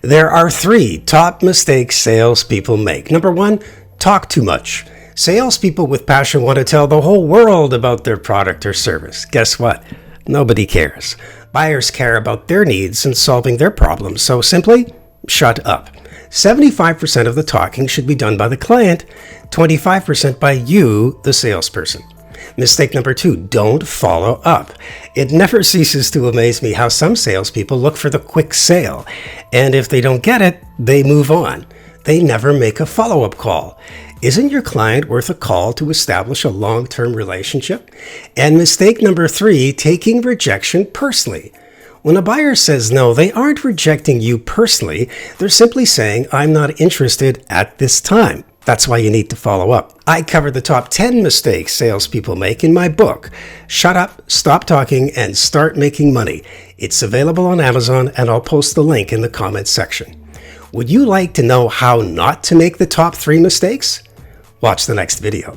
There are 3 top mistakes salespeople make. Number 1, talk too much. Salespeople with passion want to tell the whole world about their product or service. Guess what? Nobody cares. Buyers care about their needs and solving their problems, so simply shut up. 75% of the talking should be done by the client, 25% by you, the salesperson. Mistake number 2, don't follow up. It never ceases to amaze me how some salespeople look for the quick sale, and if they don't get it, they move on. They never make a follow-up call. Isn't your client worth a call to establish a long-term relationship? And mistake number 3, taking rejection personally. When a buyer says no, they aren't rejecting you personally. They're simply saying, I'm not interested at this time. That's why you need to follow up. I cover the top 10 mistakes salespeople make in my book, Shut Up, Stop Talking, and Start Making Money. It's available on Amazon, and I'll post the link in the comments section. Would you like to know how not to make the top 3 mistakes? Watch the next video.